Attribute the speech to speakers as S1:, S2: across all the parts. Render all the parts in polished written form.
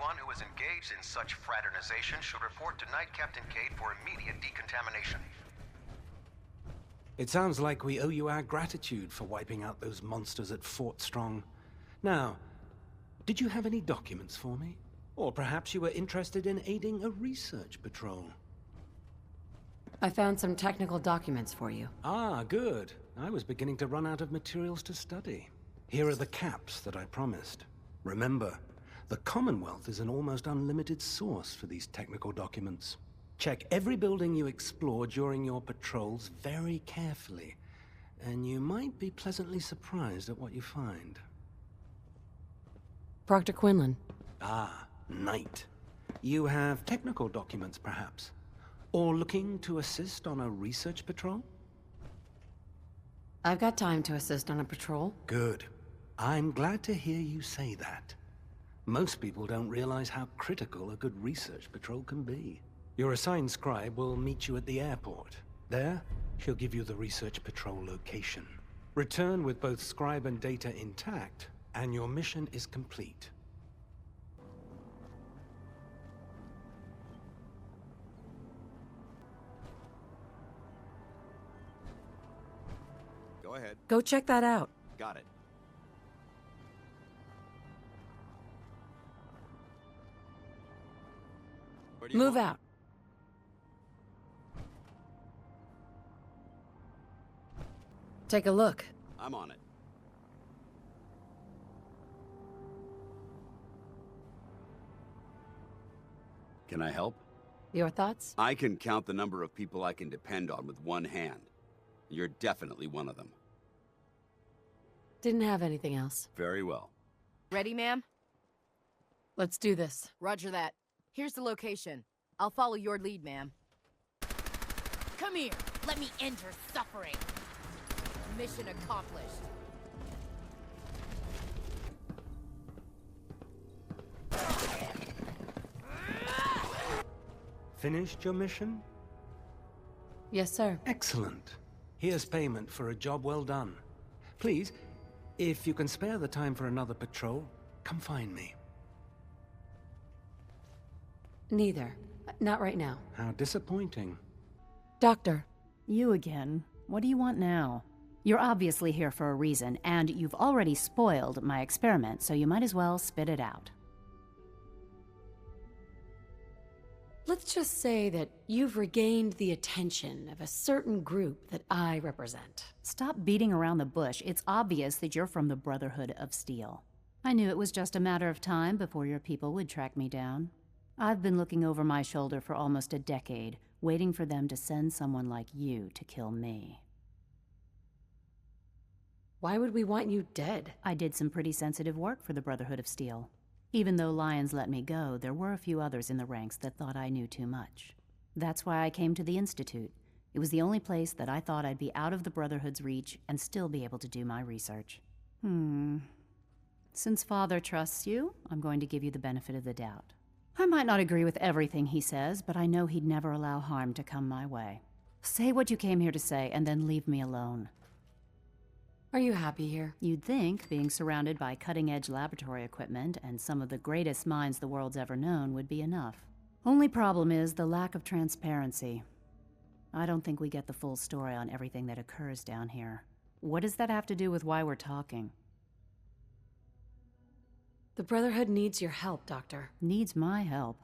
S1: Anyone who is engaged in such fraternization should report to Night Captain Cade for immediate decontamination.
S2: It sounds like we owe you our gratitude for wiping out those monsters at Fort Strong. Now, did you have any documents for me? Or perhaps you were interested in aiding a research patrol?
S3: I found some technical documents for you.
S2: Ah, good. I was beginning to run out of materials to study. Here are the caps that I promised. Remember, the Commonwealth is an almost unlimited source for these technical documents. Check every building you explore during your patrols very carefully, and you might be pleasantly surprised at what you find.
S3: Proctor Quinlan.
S2: Ah, Knight. You have technical documents, perhaps? Or looking to assist on a research patrol?
S3: I've got time to assist on a patrol.
S2: Good. I'm glad to hear you say that. Most people don't realize how critical a good research patrol can be. Your assigned scribe will meet you at the airport. There, she'll give you the research patrol location. Return with both scribe and data intact, and your mission is complete.
S4: Go ahead.
S3: Go check that out.
S4: Got it. Where do you
S3: Move
S4: want?
S3: out. Take a look.
S4: I'm on it. Can I help?
S3: Your thoughts?
S4: I can count the number of people I can depend on with one hand. You're definitely one of them.
S3: Didn't have anything else.
S4: Very well.
S5: Ready, ma'am?
S3: Let's do this.
S5: Roger that. Here's the location. I'll follow your lead, ma'am. Come here. Let me end your suffering. Mission accomplished.
S2: Finished your mission?
S3: Yes, sir.
S2: Excellent. Here's payment for a job well done. Please, if you can spare the time for another patrol, come find me.
S3: Neither. Not right now.
S2: How disappointing.
S3: Doctor.
S6: You again. What do you want now? You're obviously here for a reason, and you've already spoiled my experiment, so you might as well spit it out.
S3: Let's just say that you've regained the attention of a certain group that I represent.
S6: Stop beating around the bush. It's obvious that you're from the Brotherhood of Steel. I knew it was just a matter of time before your people would track me down. I've been looking over my shoulder for almost a decade, waiting for them to send someone like you to kill me.
S3: Why would we want you dead?
S6: I did some pretty sensitive work for the Brotherhood of Steel. Even though Lyons let me go, there were a few others in the ranks that thought I knew too much. That's why I came to the Institute. It was the only place that I thought I'd be out of the Brotherhood's reach and still be able to do my research. Since Father trusts you, I'm going to give you the benefit of the doubt. I might not agree with everything he says, but I know he'd never allow harm to come my way. Say what you came here to say, and then leave me alone.
S3: Are you happy here?
S6: You'd think being surrounded by cutting-edge laboratory equipment and some of the greatest minds the world's ever known would be enough. Only problem is the lack of transparency. I don't think we get the full story on everything that occurs down here. What does that have to do with why we're talking?
S3: The Brotherhood needs your help, Doctor.
S6: Needs my help?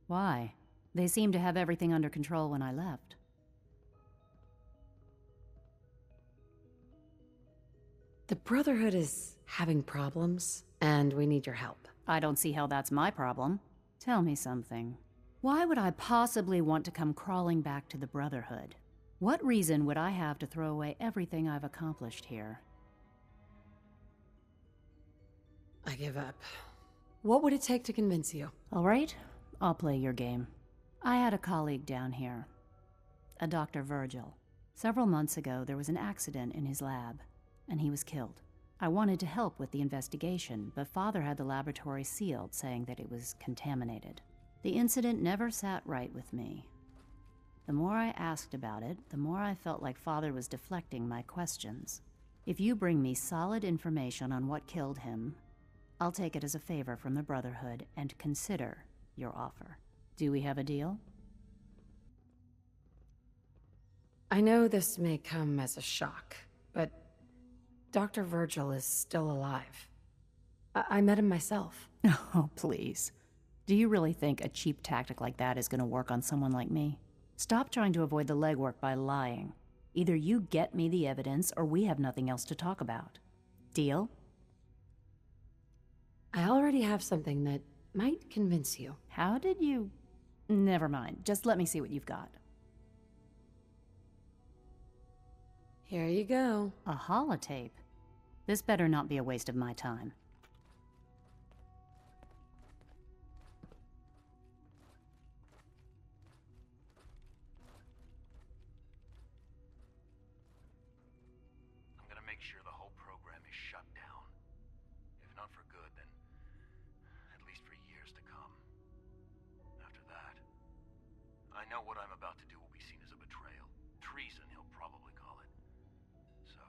S6: Why? They seemed to have everything under control when I left.
S3: The Brotherhood is having problems, and we need your help.
S6: I don't see how that's my problem. Tell me something. Why would I possibly want to come crawling back to the Brotherhood? What reason would I have to throw away everything I've accomplished here?
S3: I give up. What would it take to convince you?
S6: All right, I'll play your game. I had a colleague down here, a Dr. Virgil. Several months ago, there was an accident in his lab, and he was killed. I wanted to help with the investigation, but Father had the laboratory sealed, saying that it was contaminated. The incident never sat right with me. The more I asked about it, the more I felt like Father was deflecting my questions. If you bring me solid information on what killed him, I'll take it as a favor from the Brotherhood and consider your offer. Do we have a deal?
S3: I know this may come as a shock, but Dr. Virgil is still alive. I met him myself.
S6: Oh, please. Do you really think a cheap tactic like that is going to work on someone like me? Stop trying to avoid the legwork by lying. Either you get me the evidence, or we have nothing else to talk about. Deal?
S3: I already have something that might convince you.
S6: How did you... Never mind. Just let me see what you've got.
S3: Here you go.
S6: A holotape? This better not be a waste of my time.
S1: I'm gonna make sure the whole program is shut down. If not for good, then at least for years to come. After that, I know what I'm about to do will be seen as a betrayal. Treason, he'll probably call it. So,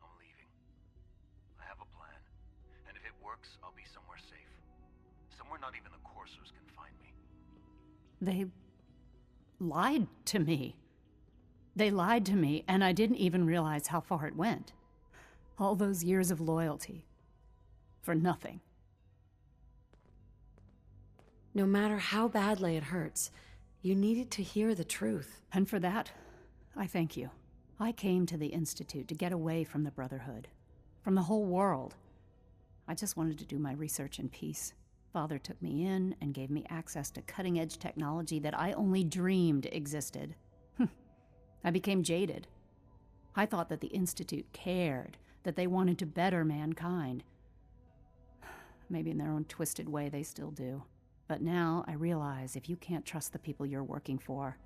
S1: I'm leaving. I have a plan. And if it works, I'll be somewhere safe. Somewhere not even the coursers can find me.
S6: They lied to me. They lied to me, and I didn't even realize how far it went. All those years of loyalty. For nothing.
S3: No matter how badly it hurts, you needed to hear the truth.
S6: And for that, I thank you. I came to the Institute to get away from the Brotherhood. From the whole world. I just wanted to do my research in peace. Father took me in and gave me access to cutting-edge technology that I only dreamed existed. I became jaded. I thought that the Institute cared, that they wanted to better mankind. Maybe in their own twisted way they still do. But now I realize if you can't trust the people you're working for,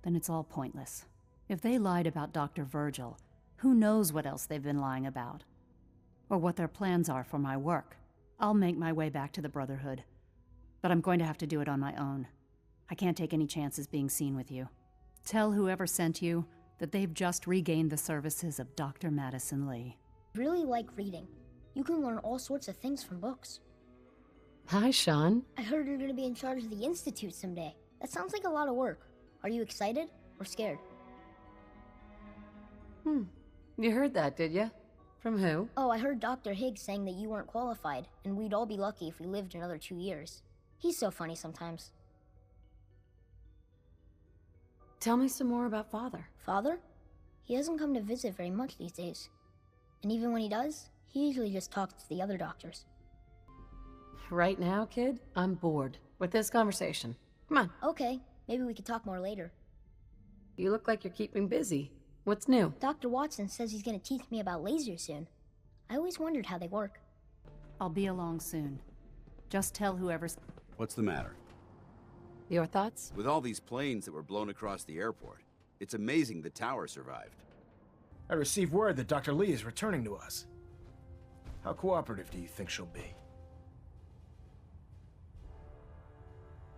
S6: then it's all pointless. If they lied about Dr. Virgil, who knows what else they've been lying about? Or what their plans are for my work. I'll make my way back to the Brotherhood. But I'm going to have to do it on my own. I can't take any chances being seen with you. Tell whoever sent you that they've just regained the services of Dr. Madison Lee.
S7: Really like reading. You can learn all sorts of things from books.
S3: Hi, Sean.
S7: I heard you're gonna be in charge of the Institute someday. That sounds like a lot of work. Are you excited or scared?
S3: You heard that, did you? From who?
S7: Oh, I heard Dr. Higgs saying that you weren't qualified, and we'd all be lucky if we lived another 2 years. He's so funny sometimes.
S3: Tell me some more about Father.
S7: Father? He doesn't come to visit very much these days. And even when he does, he usually just talks to the other doctors.
S3: Right now, kid, I'm bored with this conversation. Come on.
S7: Okay, maybe we could talk more later.
S3: You look like you're keeping busy. What's new?
S7: Dr. Watson says he's gonna teach me about lasers soon. I always wondered how they work.
S6: I'll be along soon. Just tell whoever's...
S4: What's the matter?
S3: Your thoughts?
S4: With all these planes that were blown across the airport, it's amazing the tower survived.
S8: I received word that Dr. Lee is returning to us. How cooperative do you think she'll be?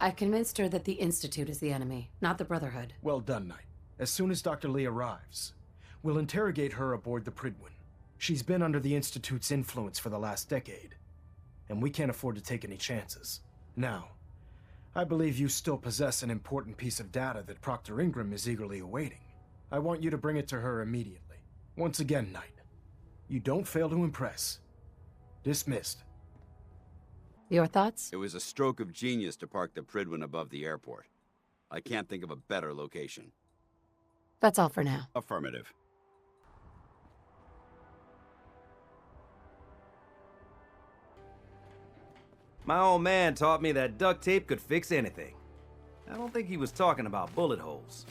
S3: I've convinced her that the Institute is the enemy, not the Brotherhood.
S8: Well done, Knight. As soon as Dr. Lee arrives, we'll interrogate her aboard the Pridwin. She's been under the Institute's influence for the last decade, and we can't afford to take any chances. Now, I believe you still possess an important piece of data that Proctor Ingram is eagerly awaiting. I want you to bring it to her immediately. Once again, Knight, you don't fail to impress. Dismissed.
S3: Your thoughts?
S4: It was a stroke of genius to park the Pridwin above the airport. I can't think of a better location.
S3: That's all for now.
S4: Affirmative.
S9: My old man taught me that duct tape could fix anything. I don't think he was talking about bullet holes.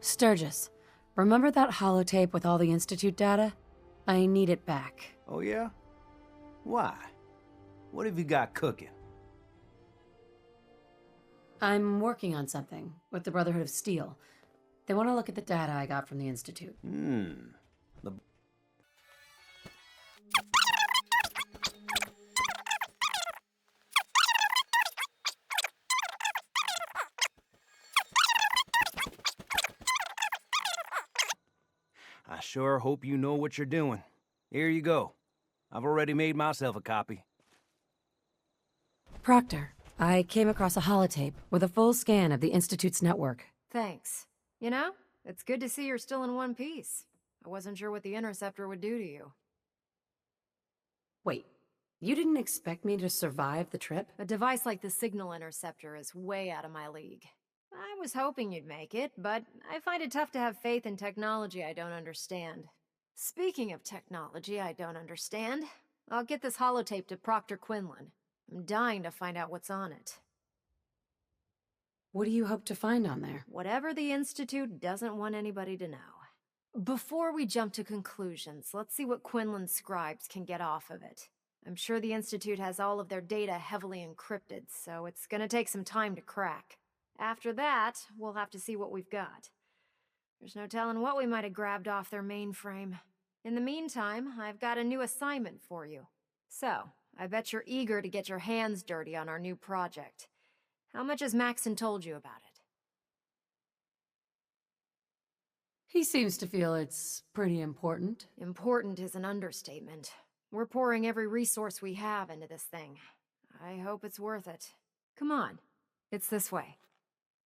S3: Sturgis, remember that holotape with all the Institute data? I need it back.
S9: Oh yeah? Why? What have you got cooking?
S3: I'm working on something with the Brotherhood of Steel. They want to look at the data I got from the Institute.
S9: I sure hope you know what you're doing. Here you go. I've already made myself a copy.
S3: Proctor, I came across a holotape with a full scan of the Institute's network.
S10: Thanks. You know, it's good to see you're still in one piece. I wasn't sure what the Interceptor would do to you.
S3: Wait, you didn't expect me to survive the trip?
S10: A device like the Signal Interceptor is way out of my league. I was hoping you'd make it, but I find it tough to have faith in technology I don't understand. Speaking of technology I don't understand, I'll get this holotape to Proctor Quinlan. I'm dying to find out what's on it.
S3: What do you hope to find on there?
S10: Whatever the Institute doesn't want anybody to know. Before we jump to conclusions, let's see what Quinlan's scribes can get off of it. I'm sure the Institute has all of their data heavily encrypted, so it's gonna take some time to crack. After that, we'll have to see what we've got. There's no telling what we might have grabbed off their mainframe. In the meantime, I've got a new assignment for you. So, I bet you're eager to get your hands dirty on our new project. How much has Maxon told you about it?
S3: He seems to feel it's pretty important.
S10: Important is an understatement. We're pouring every resource we have into this thing. I hope it's worth it. Come on, it's this way.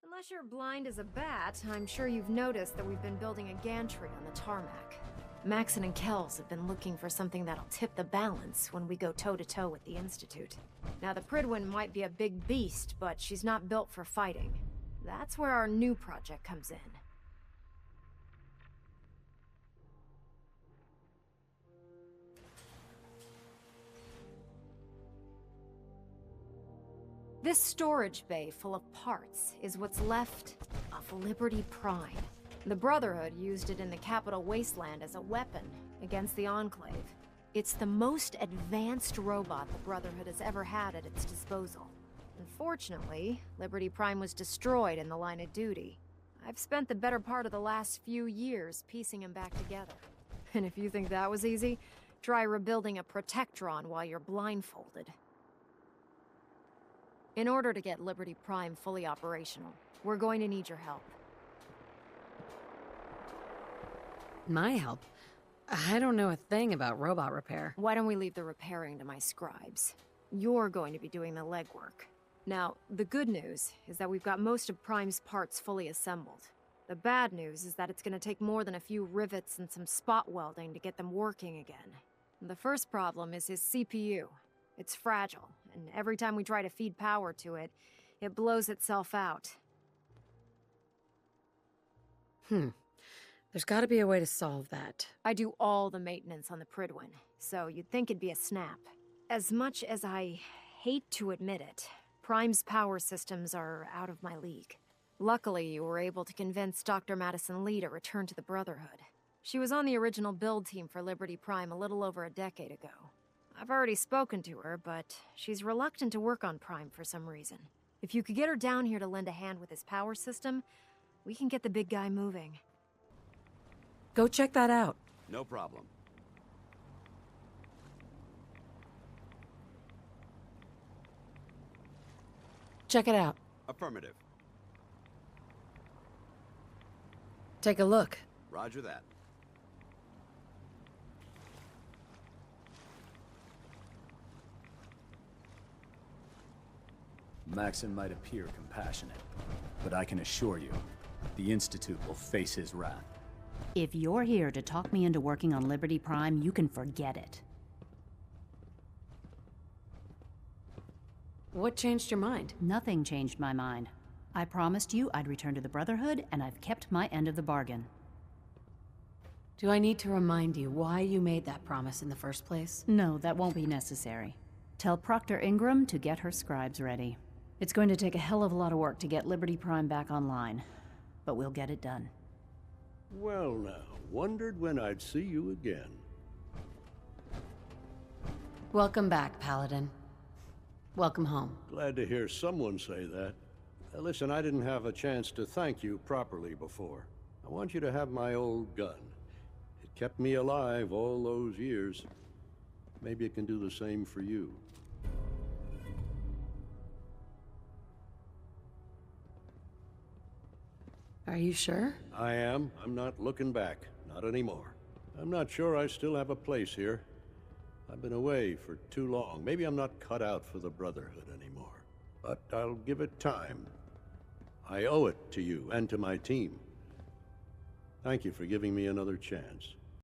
S10: Unless you're blind as a bat, I'm sure you've noticed that we've been building a gantry on the tarmac. Maxon and Kells have been looking for something that'll tip the balance when we go toe-to-toe with the Institute. Now, the Pridwin might be a big beast, but she's not built for fighting. That's where our new project comes in. This storage bay full of parts is what's left of Liberty Prime. The Brotherhood used it in the Capital Wasteland as a weapon against the Enclave. It's the most advanced robot the Brotherhood has ever had at its disposal. Unfortunately, Liberty Prime was destroyed in the line of duty. I've spent the better part of the last few years piecing him back together. And if you think that was easy, try rebuilding a Protectron while you're blindfolded. In order to get Liberty Prime fully operational, we're going to need your help.
S3: My help? I don't know a thing about robot repair.
S10: Why don't we leave the repairing to my scribes? You're going to be doing the legwork. Now, the good news is that we've got most of Prime's parts fully assembled. The bad news is that it's going to take more than a few rivets and some spot welding to get them working again. The first problem is his CPU. It's fragile, and every time we try to feed power to it, it blows itself out.
S3: There's gotta be a way to solve that.
S10: I do all the maintenance on the Pridwin, so you'd think it'd be a snap. As much as I hate to admit it, Prime's power systems are out of my league. Luckily, you were able to convince Dr. Madison Lee to return to the Brotherhood. She was on the original build team for Liberty Prime a little over a decade ago. I've already spoken to her, but she's reluctant to work on Prime for some reason. If you could get her down here to lend a hand with his power system, we can get the big guy moving.
S3: Go check that out.
S4: No problem.
S3: Check it out.
S4: Affirmative.
S3: Take a look.
S4: Roger that.
S11: Maxon might appear compassionate, but I can assure you, the Institute will face his wrath.
S6: If you're here to talk me into working on Liberty Prime, you can forget it.
S3: What changed your mind?
S6: Nothing changed my mind. I promised you I'd return to the Brotherhood, and I've kept my end of the bargain.
S3: Do I need to remind you why you made that promise in the first place?
S6: No, that won't be necessary. Tell Proctor Ingram to get her scribes ready. It's going to take a hell of a lot of work to get Liberty Prime back online, but we'll get it done.
S12: Well now, wondered when I'd see you again.
S3: Welcome back, Paladin. Welcome home.
S12: Glad to hear someone say that. Listen, I didn't have a chance to thank you properly before. I want you to have my old gun. It kept me alive all those years. Maybe it can do the same for you.
S3: Are you sure?
S12: I am. I'm not looking back. Not anymore. I'm not sure I still have a place here. I've been away for too long. Maybe I'm not cut out for the Brotherhood anymore. But I'll give it time. I owe it to you and to my team. Thank you for giving me another chance.